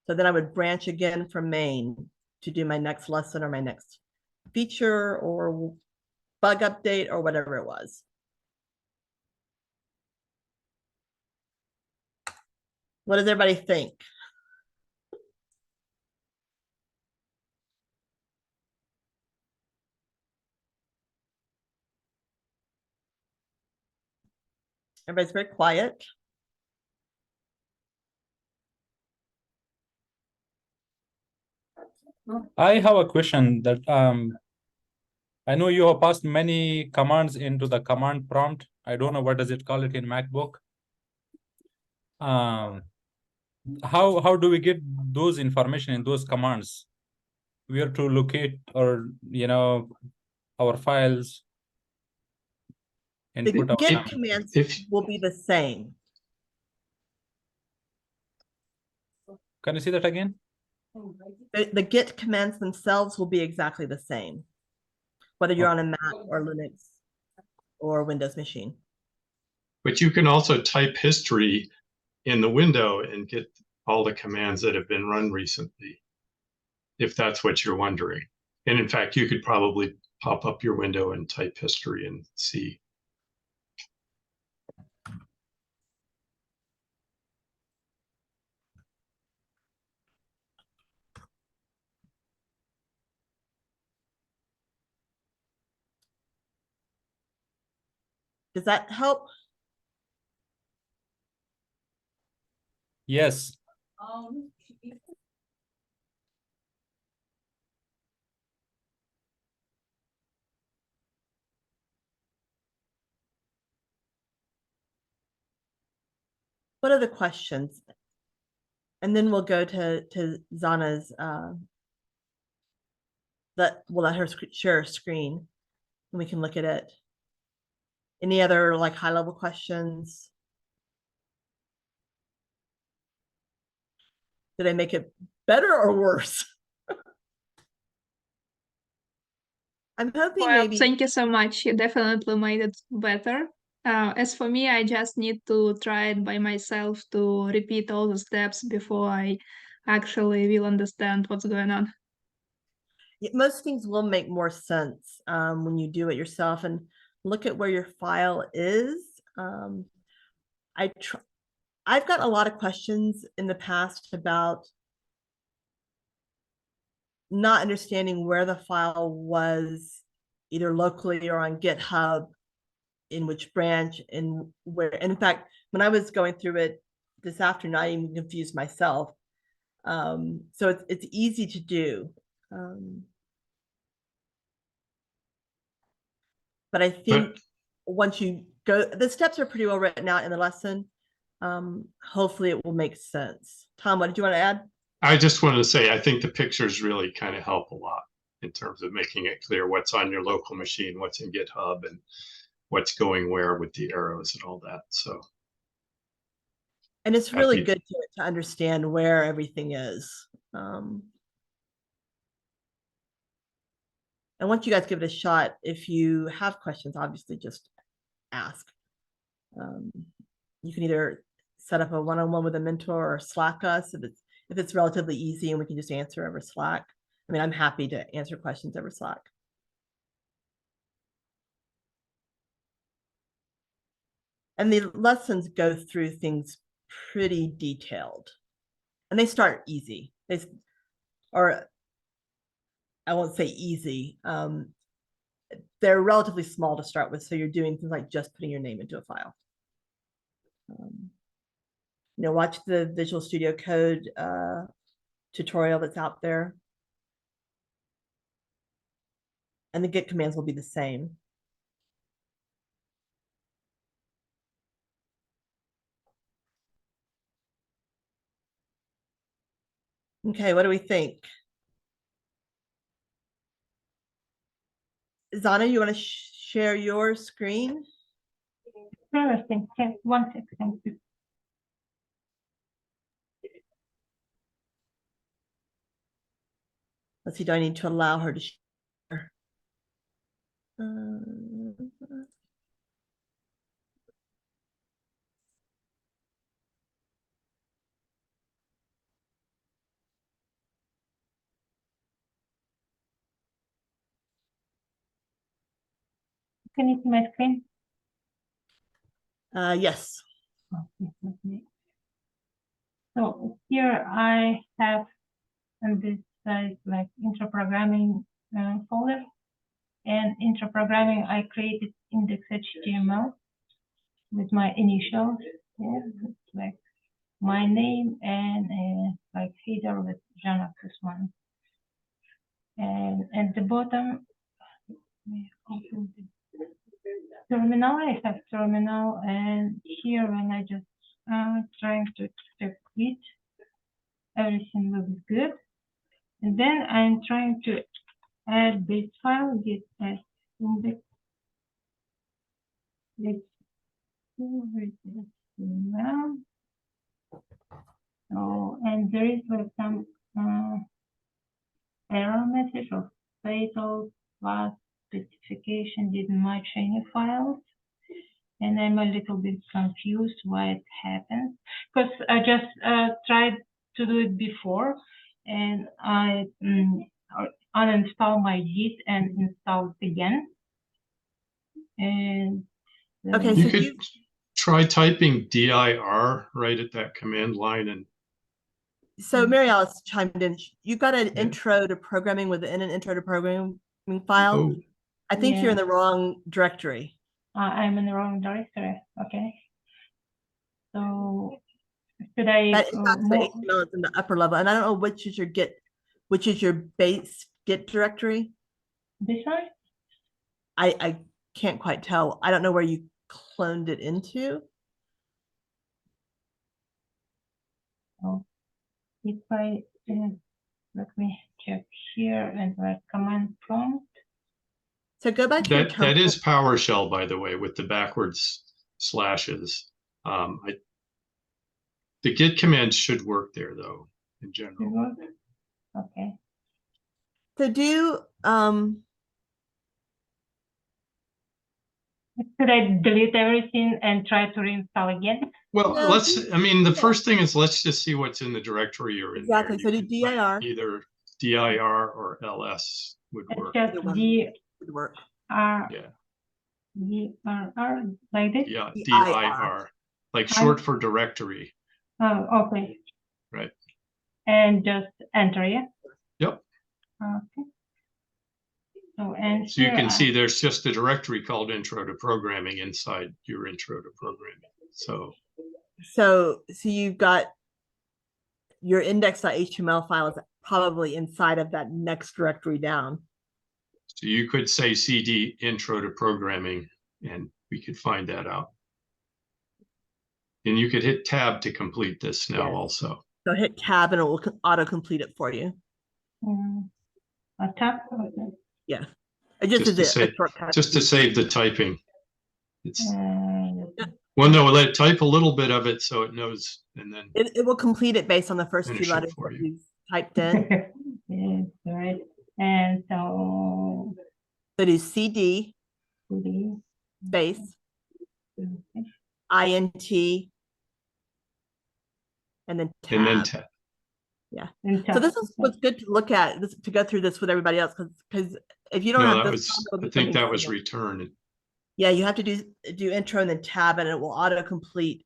A: So then I would branch again from main to do my next lesson or my next feature or bug update or whatever it was. What does everybody think? Everybody's very quiet.
C: I have a question that I know you have passed many commands into the command prompt. I don't know what does it call it in MacBook. How do we get those information in those commands? Where to locate or our files and
A: The
C: put our
A: Git commands will be the same.
C: Can you see that again?
A: The Git commands themselves will be exactly the same, whether you're on a Mac or Linux or Windows machine.
B: But you can also type history in the window and get all the commands that have been run recently, if that's what you're wondering. And in fact, you could probably pop up your window and type history and see.
A: Does that help?
C: Yes.
A: What are the questions? And then we'll go to Zana's, we'll let her share her screen and we can look at it. Any other like high level questions? Did I make it better or worse? I'm hoping
F: Well,
A: maybe.
F: thank you so much. You definitely made it better. As for me, I just need to try it by myself to repeat all the steps before I actually will understand what's going on.
A: Most things will make more sense when you do it yourself and look at where your file is. I've got a lot of questions in the past about not understanding where the file was, either locally or on GitHub, in which branch, and where. And in fact, when I was going through it this afternoon, I even confused myself. So it's easy to do. But I think once you go, the steps are pretty well written out in the lesson. Hopefully it will make sense. Tom, what did you want to add?
B: I just wanted to say, I think the pictures really kind of help a lot in terms of making it clear what's on your local machine, what's in GitHub, and what's going where with the arrows and all that. So,
A: and it's really good to understand where everything is. And once you guys give it a shot, if you have questions, obviously just ask. You can either set up a one-on-one with a mentor or Slack us if it's relatively easy and we can just answer over Slack. I mean, I'm happy to answer questions over Slack. And the lessons go through things pretty detailed. And they start easy. Or I won't say easy. They're relatively small to start with. So you're doing things like just putting your name into a file. Watch the Visual Studio Code tutorial that's out there. And the Git commands will be the same. Okay, what do we think? Zana, you want to share your screen?
E: Interesting. Okay, 1 second.
A: Let's see, do I need to allow her to share?
E: Can you see my screen?
A: Yes.
E: So here I have on this side like intro programming folder, and intro programming I created index.html. with my initials. Yeah, it's like my name and like header with Jana one. And at the bottom, we open the terminal. I have terminal, and here when I just trying to quit, everything looks good. And then I'm trying to add this file, git as index. Let's see where it is now. Oh, and there is like some error message of fatal class specification didn't match any files. And I'm a little bit confused why it happens. Because I just tried to do it before, and I uninstall my Git and install it again. And
A: Okay,
B: You
A: so
B: could try typing dir right at that command line, and
A: so Mary Alice chimed in. You got an
B: Yeah.
A: intro to programming within an intro to programming file.
B: oh,
A: I think
E: Yeah.
A: you're in the wrong directory.
E: I'm in the wrong directory. Okay. So should I
A: That is not the
E: move
A: HTML is in the upper level, and I don't know which is your Git, which is your base Git directory.
E: this one?
A: I can't quite tell. I don't know where you cloned it into.
E: Oh, if I let me check here and write command prompt.
A: So go back to your
B: that
A: terminal.
B: is PowerShell, by the way, with the backwards slashes. The git command should work there, though, in general.
E: Okay.
A: So do
E: Should I delete everything and try to reinstall again?
B: Well,
A: No,
B: I mean, the first thing is let's just see what's in the directory you're in.
A: exactly.
B: There.
A: So do
B: You can write
A: dir
B: either dir or ls would
E: It's
B: work.
E: just
A: Either one.
E: D
A: would work.
E: R
B: Yeah,
E: D R R like this.
B: yeah,
A: dir.
B: dir, like short for directory.
E: Oh, okay.
B: Right.
E: And just enter, yeah.
B: Yep.
E: Okay. So and
B: So you
E: here
B: can see there's just a directory called Intro to Programming inside your Intro to Programming.
A: So you've got your index.html file is probably inside of that next directory down.
B: So you could say cd Intro to Programming, and we could find that out. And you could hit tab to complete this now.
A: Yes.
B: Also.
A: So hit tab and it will auto-complete it for you.
E: a tab. Okay.
A: Yeah. It just
B: Just to
A: is a
B: say-
A: shortcut.
B: Just to save the typing. It's
E: Well,
B: no, let it type a little bit of it so it knows, and then
A: It will complete it based on the first few
B: Finish it
A: letters
B: for
A: that
B: you.
A: you typed in.
E: yes, right. And so
A: So do cd
E: the
A: space
E: okay.
A: int and then tab.
B: and then tab.
E: And
A: So
E: tab.
A: this is what's good to look at, to go through this with everybody else, because if you don't
B: No,
A: have
B: that
A: this,
B: was. I think that was return.
A: yeah, you have to do intro and then tab, and it will auto-complete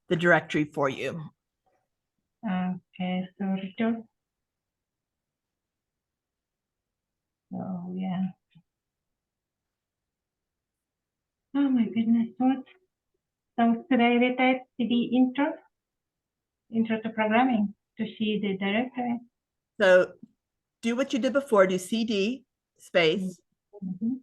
A: the directory for you.
E: Okay, so return. So yeah. Oh my goodness, what? So should I retype cd intro to programming to see the directory?
A: So do what you did before, do cd space
E: Mhm.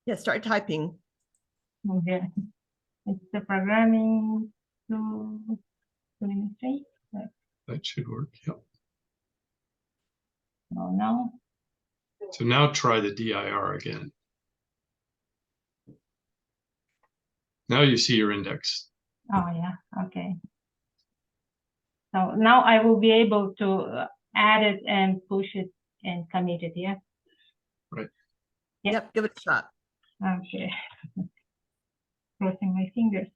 A: yeah, start typing.
E: Okay. It's the programming to administrate.
B: That should work. Yep.
E: Oh no.
B: So now try the dir again. Now you see your index.
E: Oh yeah. Okay. So now I will be able to add it and push it and commit it. Yeah.
B: Right.
E: Yeah.
A: Yep, give it a shot.
E: Okay. Crossing my fingers.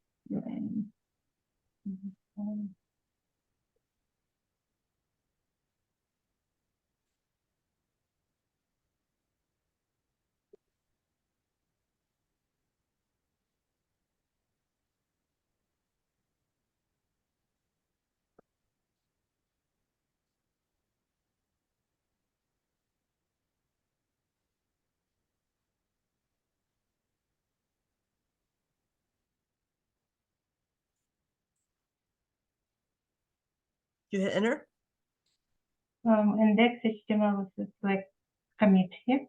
A: You hit enter?
E: Index HTML is like commit here.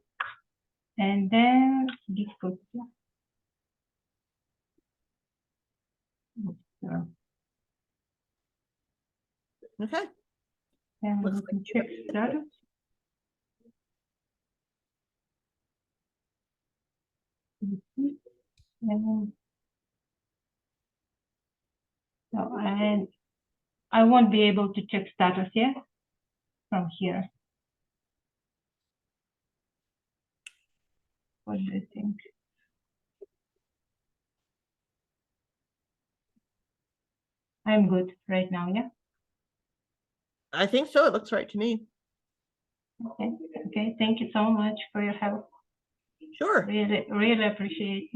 E: And then git code. So,
A: Okay.
E: and
A: Looks
E: we can check status. And so, and I won't be able to check status yet from here. What do you think? I'm good right now, yeah?
A: I think so. It looks right to me.
E: Okay, okay, thank you so much for your help.
A: Sure.
E: Really appreciate.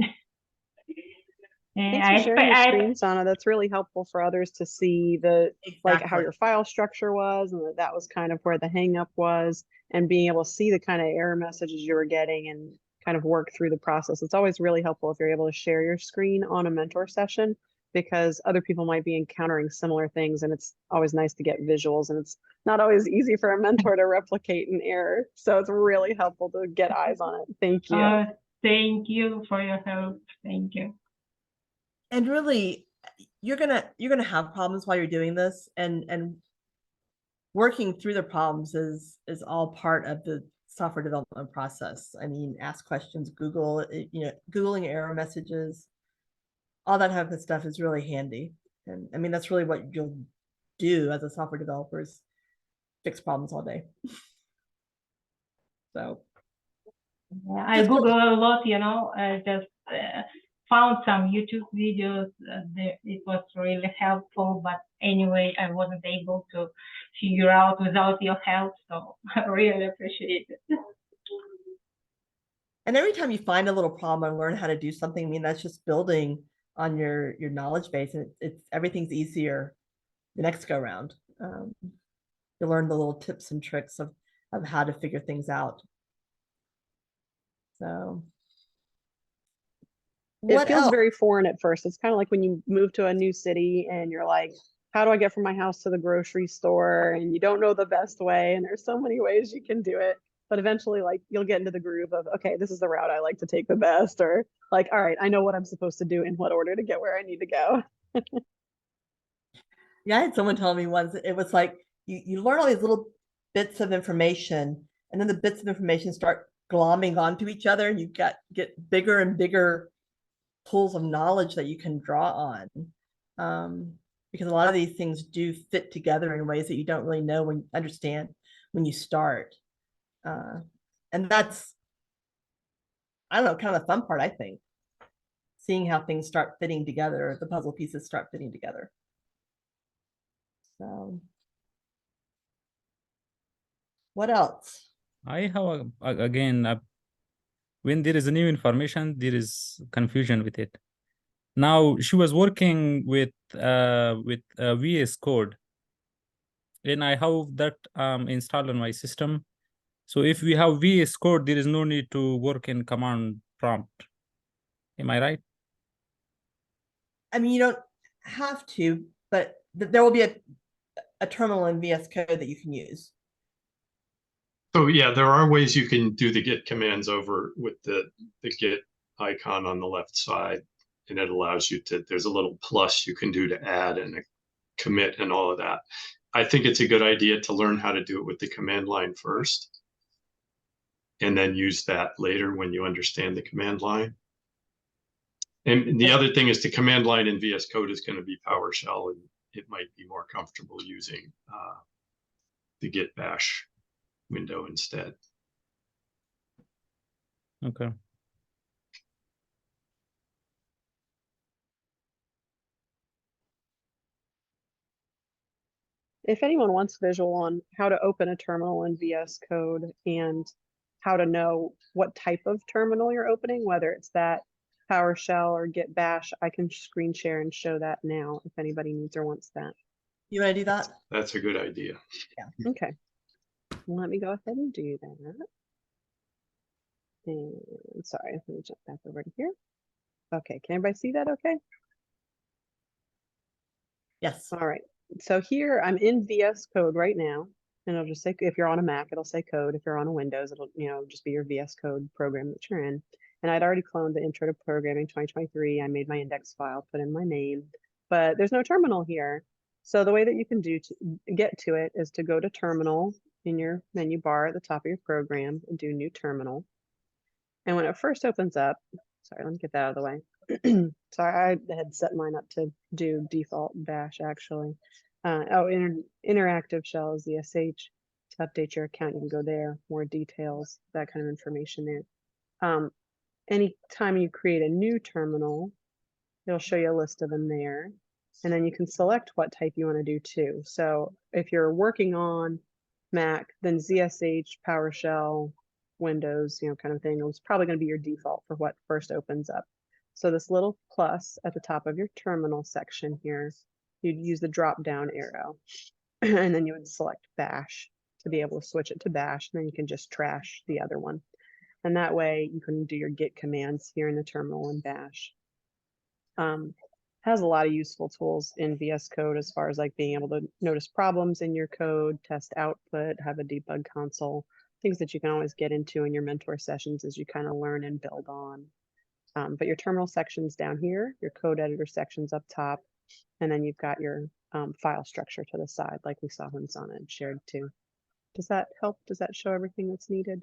E: And
D: Thanks for sharing your
E: I
D: screen, Sana. That's really helpful for others to see the like how
A: Exactly.
D: your file structure was, and that was kind of where the hang up was, and being able to see the kind of error messages you were getting and kind of work through the process. It's always really helpful if you're able to share your screen on a mentor session, because other people might be encountering similar things, and it's always nice to get visuals, and it's not always easy for a mentor to replicate an error. So it's really helpful to get eyes on it. Thank you.
E: Thank you for your help. Thank you.
A: And really, you're gonna have problems while you're doing this, and working through the problems is all part of the software development process. I mean, ask questions, Google, Googling error messages, all that type of stuff is really handy. And I mean, that's really what you'll do as a software developer, is fix problems all day. So
E: yeah, I Google a lot, I just found some YouTube videos. It was really helpful, but anyway, I wasn't able to figure out without your help. So I really appreciate it.
A: And every time you find a little problem and learn how to do something, I mean, that's just building on your knowledge base, and everything's easier the next go round. You learn the little tips and tricks of how to figure things out. So
D: It feels very foreign at first. It's kind of like when you move to a new city and you're like, how do I get from my house to the grocery store? And you don't know the best way. And there's so many ways you can do it. But eventually, like, you'll get into the groove of, okay, this is the route I like to take the best. Or like, all right, I know what I'm supposed to do in what order to get where I need to go.
A: Yeah, I had someone tell me once, it was like you learn all these little bits of information, and then the bits of information start glomming onto each other, and you get bigger and bigger pools of knowledge that you can draw on. Because a lot of these things do fit together in ways that you don't really know understand when you start. And that's, I don't know, kind of the fun part, I think. Seeing how things start fitting together, the puzzle pieces start fitting together. So what else?
C: I have again, when there is a new information, there is confusion with it. Now she was working with VS Code, and I have that installed on my system. So if we have VS Code, there is no need to work in command prompt. Am I right?
A: I mean, you don't have to, but there will be a terminal in VS Code that you can use.
B: So yeah, there are ways you can do the Git commands over with the Git icon on the left side, and it allows you to, there's a little plus you can do to add and a commit and all of that. I think it's a good idea to learn how to do it with the command line first, and then use that later when you understand the command line. And the other thing is the command line in VS Code is going to be PowerShell, and it might be more comfortable using the Git bash window instead.
C: Okay.
D: If anyone wants visual on how to open a terminal in VS Code and how to know what type of terminal you're opening, whether it's that PowerShell or Git bash, I can screen share and show that now if anybody needs or wants that.
A: You want to do that?
B: That's a good idea.
A: Yeah.
D: Okay. Let me go ahead and do that. And sorry, let me jump back over to here. Okay, can everybody see that okay?
A: Yes.
D: All right. So here I'm in VS Code right now, and it'll just say, if you're on a Mac, it'll say code. If you're on a Windows, it'll, just be your VS Code program that you're in. And I'd already cloned the Intro to Programming 2023. I made my index file, put in my name, but there's no terminal here. So the way that you can get to it is to go to terminal in your menu bar at the top of your program and do new terminal. And when it first opens up, sorry, let me get that out of the way. Sorry, I had set mine up to do default bash actually. Interactive shell is the SH. To update your account, you can go there, more details, that kind of information there. Anytime you create a new terminal, it'll show you a list of them there. And then you can select what type you want to do too. So if you're working on Mac, then ZSH, PowerShell, Windows, kind of thing, it was probably going to be your default for what first opens up. So this little plus at the top of your terminal section here, you'd use the drop down arrow and then you would select bash to be able to switch it to bash, and then you can just trash the other one. And that way you can do your git commands here in the terminal in bash. Has a lot of useful tools in VS Code as far as like being able to notice problems in your code, test output, have a debug console, things that you can always get into in your mentor sessions as you kind of learn and build on. But your terminal section's down here, your code editor section's up top, and then you've got your file structure to the side, like we saw when Sana had shared too. Does that help? Does that show everything that's needed?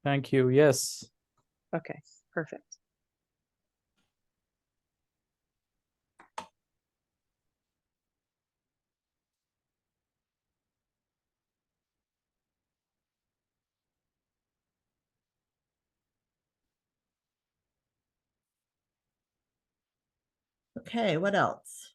C: Thank you. Yes.
D: Okay, perfect.
A: Okay, what else?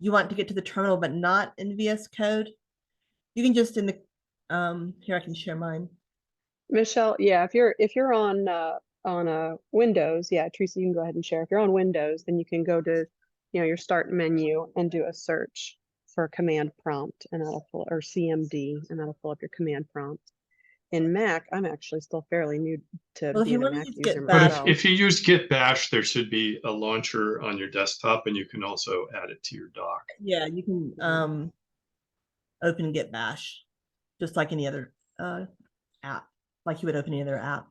A: You want to get to the terminal, but not in VS Code? You can just in the, here I can share mine.
D: Michelle, yeah, if you're on Windows, yeah, Teresa, you can go ahead and share. If you're on Windows, then you can go to, your start menu and do a search for command prompt, and that'll pull, or CMD, and that'll pull up your command prompt. In Mac, I'm actually still fairly new to
A: Well, if you
D: being a
A: want to
D: Mac
A: use
D: user
A: Git
B: But
A: bash,
B: if you use git bash, there should be a launcher on your desktop, and you can also add it to your dock.
A: yeah, you can open Git bash just like any other app, like you would open any other app.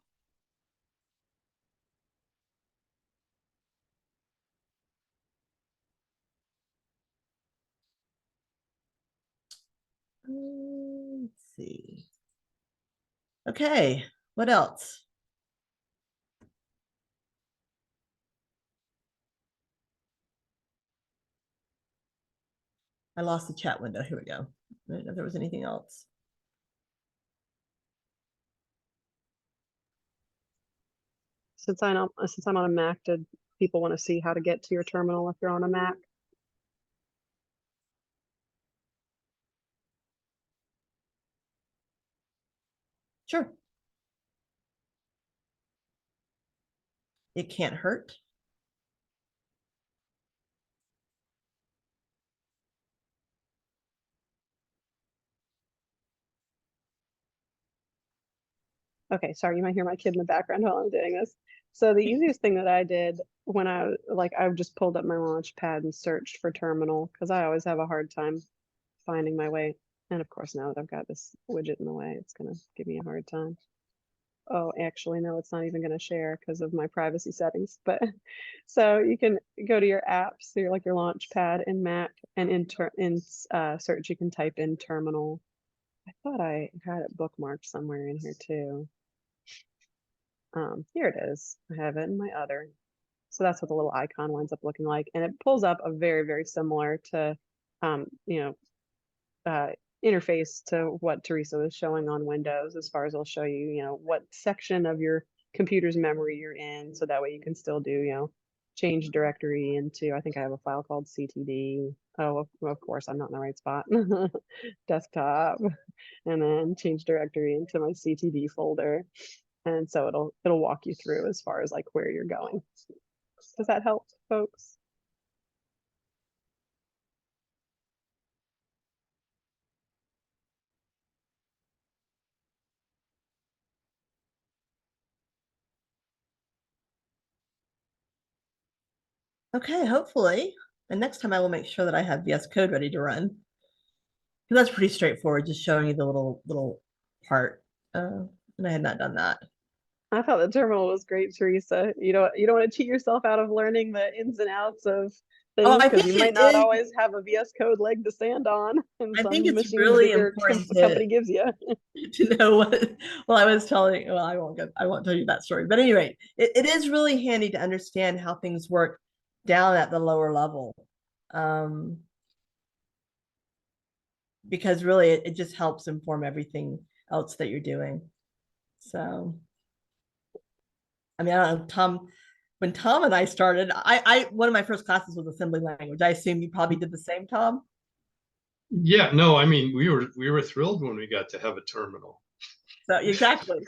A: Let's see. Okay, what else? I lost the chat window. Here we go. I didn't know if there was anything else.
D: Since I'm on a Mac, did people want to see how to get to your terminal if you're on a Mac?
A: Sure. It can't hurt.
D: Okay, sorry, you might hear my kid in the background while I'm doing this. So the easiest thing that I did when I just pulled up my launch pad and searched for terminal, because I always have a hard time finding my way. And of course, now that I've got this widget in the way, it's gonna give me a hard time. Oh, actually, no, it's not even gonna share because of my privacy settings. But so you can go to your apps, so your launch pad in Mac, and in search, you can type in terminal. I thought I had it bookmarked somewhere in here too. Here it is. I have it in my other. So that's what the little icon winds up looking like. And it pulls up a very, very similar to, interface to what Teresa was showing on Windows, as far as it'll show you, what section of your computer's memory you're in. So that way you can still do, change directory into, I think I have a file called CTD. Oh, of course, I'm not in the right spot. Desktop, and then change directory into my CTD folder. And so it'll walk you through as far as like where you're going. Does that help, folks?
A: Okay, hopefully. And next time I will make sure that I have VS Code ready to run. Because that's pretty straightforward, just showing you the little part. And I had not done that.
D: I thought the terminal was great, Teresa. You don't want to cheat yourself out of learning the ins and outs of things
A: I
D: because
A: think
D: you might
A: it
D: not
A: is-
D: always have a VS Code leg to stand on in
A: I
D: some
A: think it's
D: machines
A: really
D: that your
A: important
D: company gives you.
A: to know what, well, I was telling, well, I won't tell you that story. But anyway, it is really handy to understand how things work down at the lower level. Because really it just helps inform everything else that you're doing. So, I mean, I don't know, Tom, when Tom and I started, I one of my first classes was assembly language. I assume you probably did the same, Tom?
B: Yeah, no, I mean, we were thrilled when we got to have a terminal
A: So exactly.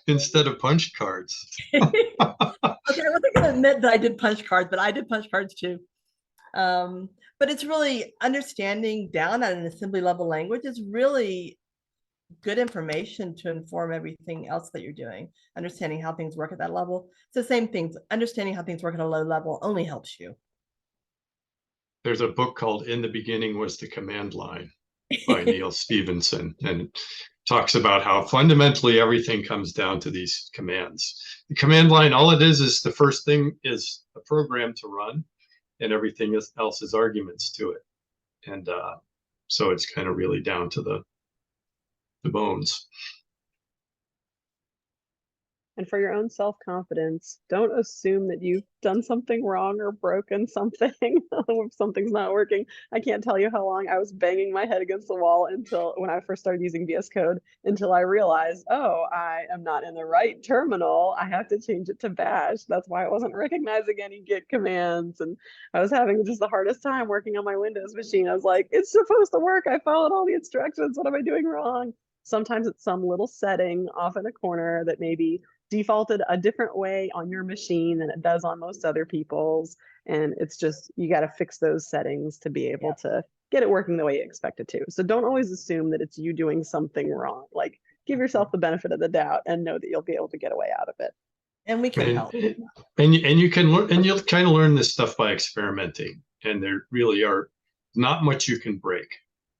B: instead of punch cards.
A: Okay, I wasn't gonna admit that I did punch cards, but I did punch cards too. But it's really understanding down at an assembly level language is really good information to inform everything else that you're doing. Understanding how things work at that level. It's the same things. Understanding how things work at a low level only helps you.
B: There's a book called In the Beginning Was the Command Line by Neil Stevenson, and it talks about how fundamentally everything comes down to these commands. The command line, all it is the first thing is a program to run, and everything else is arguments to it. And so it's kind of really down to the bones.
D: And for your own self-confidence, don't assume that you've done something wrong or broken something if something's not working. I can't tell you how long I was banging my head against the wall until when I first started using VS Code, until I realized, oh, I am not in the right terminal. I have to change it to bash. That's why it wasn't recognizing any Git commands. And I was having just the hardest time working on my Windows machine. I was like, it's supposed to work. I followed all the instructions. What am I doing wrong? Sometimes it's some little setting off in a corner that maybe defaulted a different way on your machine than it does on most other people's. And it's just, you got to fix those settings to be able to get it working the way you expect it to. So don't always assume that it's you doing something wrong. Like, give yourself the benefit of the doubt and know that you'll be able to get away out of it.
A: And we can help.
B: And you can learn, and you'll kind of learn this stuff by experimenting. And there really are not much you can break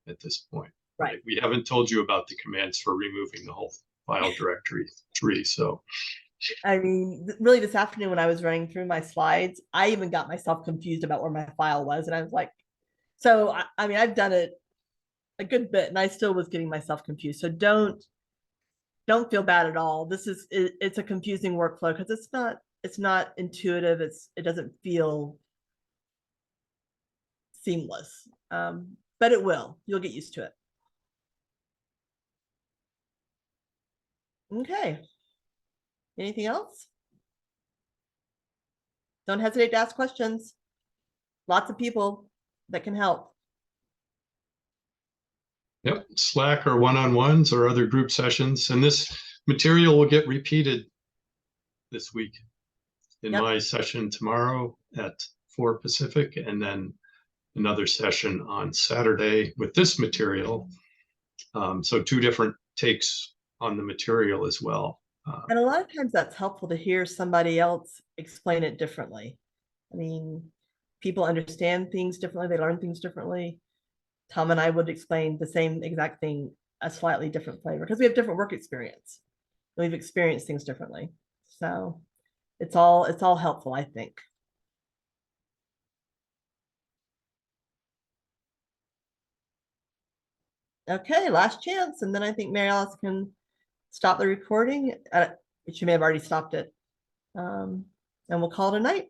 B: at this point.
A: Right.
B: We haven't told you about the commands for removing the whole file directory tree. So,
A: I mean, really this afternoon when I was running through my slides, I even got myself confused about where my file was. And I was like, so, I mean, I've done it a good bit and I still was getting myself confused. So don't feel bad at all. It's a confusing workflow because it's not intuitive. It doesn't feel seamless, but it will. You'll get used to it. Okay. Anything else? Don't hesitate to ask questions. Lots of people that can help.
B: yep, Slack or one-on-ones or other group sessions. And this material will get repeated this week in my session tomorrow at 4 Pacific, and then another session on Saturday with this material. So 2 different takes on the material as well.
A: And a lot of times that's helpful to hear somebody else explain it differently. I mean, people understand things differently. They learn things differently. Tom and I would explain the same exact thing, a slightly different flavor, because we have different work experience. We've experienced things differently. So it's all helpful, I think. Okay, last chance. And then I think Mary Alice can stop the recording. She may have already stopped it. And we'll call it a night.